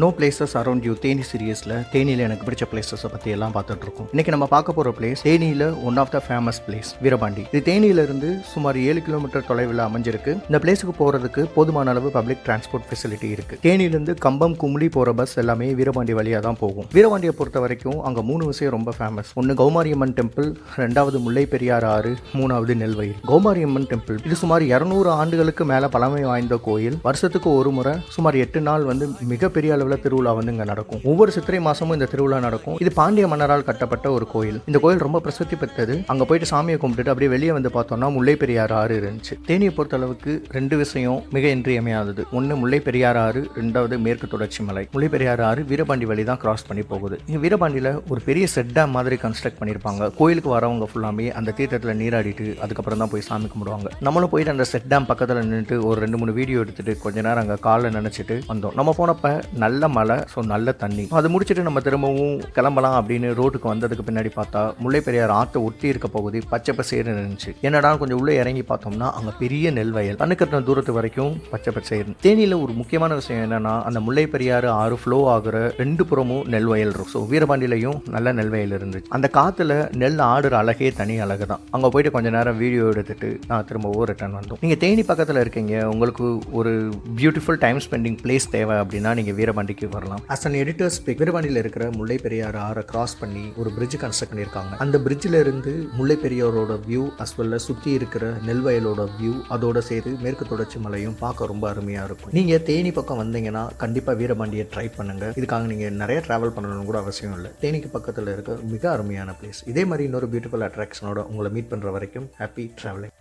No places around you Theni சீரியஸில் தேனியில் எனக்கு பிடிச்ச பிளேசஸை பற்றி எல்லாம் பார்த்துட்டு இருக்கோம். இன்னைக்கு நம்ம பார்க்க போகிற பிளேஸ் தேனியில் one of the famous place Veerapandi. இது தேனியிலிருந்து சுமார் 7 கிலோமீட்டர் தொலைவில் அமைஞ்சிருக்கு. இந்த பிளேஸுக்கு போகிறதுக்கு போதுமான அளவு பப்ளிக் டிரான்ஸ்போர்ட் ஃபெசிலிட்டி இருக்கு. தேனியிலிருந்து கம்பம் கும்ளி போகிற பஸ் எல்லாமே வீரபாண்டி வழியாக தான் போகும். வீரபாண்டியை பொறுத்த வரைக்கும் அங்கே 3 விஷயம் ரொம்ப ஃபேமஸ். ஒன்று கௌமாரியம்மன் டெம்பிள், 2வது முல்லை பெரியாறு ஆறு, 3வது நெல்வயல். கௌமாரியம்மன் டெம்பிள் இது சுமார் 200 ஆண்டுகளுக்கு மேலே பழமை வாய்ந்த கோயில். வருஷத்துக்கு ஒரு முறை சுமார் 8 நாள் மிகப்பெரிய அளவில் திருவிழா இங்க நடக்கும். ஒவ்வொரு சித்திரை மாசமும் இந்த திருவிழா நடக்கும். இது பாண்டிய மன்னரால் கட்டப்பட்ட ஒரு கோயில். இந்த கோயில் ரொம்ப பிரசித்தி பெற்றது. அங்க போயிட்டு சாமியை கும்பிட்டுட்டு அப்படியே வெளியே வந்து பார்த்தோம்னா முல்லை பெரியாறு ஆறு இருந்துச்சு. தேனியை பொறுத்த அளவுக்கு 2 விஷயம் மிக இன்றியமையாதது. ஒன்று முல்லை பெரியாறு ஆறு, 2வது மேற்கு தொடர்ச்சி மலை. முல்லை பெரியாறு ஆறு வீரபாண்டி வழி தான் கிராஸ் பண்ணி போகுது. இங்க வீரபாண்டியில ஒரு பெரிய செட் டேம் மாதிரி கன்ஸ்ட்ரக்ட் பண்ணிருப்பாங்க. கோயிலுக்கு வரவங்க ஃபுல்லாமே அந்த தீர்த்தத்தில் நீராடிட்டு அதுக்கப்புறம் தான் போய் சாமி கும்பிடுவாங்க. நம்மளும் போயிட்டு அந்த செட் டேம் பக்கத்தில் நின்றுட்டு ஒரு 2-3 வீடியோ எடுத்துட்டு கொஞ்ச நேரம் அங்கே காலில் நினைச்சிட்டு வந்தோம். நம்ம போனப்ப நல்ல மழை, ஸோ நல்ல தண்ணி. அது முடிச்சுட்டு நம்ம திரும்பவும் கிளம்பலாம் அப்படின்னு ரோட்டுக்கு வந்ததுக்கு பின்னாடி பார்த்தா முல்லை பெரியார் ஆற்றை ஒட்டி இருக்க பகுதி பச்சை பசேர்னு இருந்துச்சு. என்னடா கொஞ்சம் உள்ளே இறங்கி பார்த்தோம்னா அங்கே பெரிய நெல் வயல், கண்ணுக்கட்டின தூரத்து வரைக்கும் பச்சை பசேர்னு. தேனியில் ஒரு முக்கியமான விஷயம் என்னன்னா அந்த முல்லை பெரியாறு ஆறு ஃப்ளோ ஆகுற 2 புறமும் நெல் வயல் இருக்கும். ஸோ வீரபாண்டியிலையும் நல்ல நெல் வயல் இருந்துச்சு. அந்த காற்றுல நெல் ஆடுற அழகே தனி அழகு தான். அங்கே போயிட்டு கொஞ்சம் நேரம் வீடியோ எடுத்துட்டு நான் திரும்பவும் ரிட்டர்ன் வந்தோம். நீங்கள் தேனி பக்கத்தில் இருக்கீங்க, உங்களுக்கு ஒரு பியூட்டிஃபுல் டைம் ஸ்பெண்டிங் பிளேஸ் தேவை அப்படின்னா நீங்கள் வீரபாண்டிக்கு வரலாம். அஸ் அன் எடிட்டர்ஸ் பிக், வீரபாண்டியில் இருக்கிற முல்லை பெரியாறு ஆறை கிராஸ் பண்ணி ஒரு பிரிட்ஜ் கன்ஸ்ட்ரக்ட் பண்ணியிருக்காங்க. அந்த பிரிட்ஜில் இருந்து முல்லை பெரியாரோட வியூ அஸ் வெல் சுற்றி இருக்கிற நெல்வயலோட வியூ, அதோட சேர்த்து மேற்கு தொடர்ச்சி மலையும் பார்க்க ரொம்ப அருமையாக இருக்கும். நீங்கள் தேனி பக்கம் வந்தீங்கன்னா கண்டிப்பாக வீரபாண்டியை ட்ரை பண்ணுங்க. இதுக்காக நீங்கள் நிறைய ட்ராவல் பண்ணணும்னு கூட அவசியம் இல்லை. தேனிக்கு பக்கத்தில் இருக்க மிக அருமையான பிளேஸ். இதே மாதிரி இன்னொரு பியூட்டிஃபுல் அட்ராக்ஷனோட உங்களை மீட் பண்ணுற வரைக்கும் ஹாப்பி ட்ராவலிங்.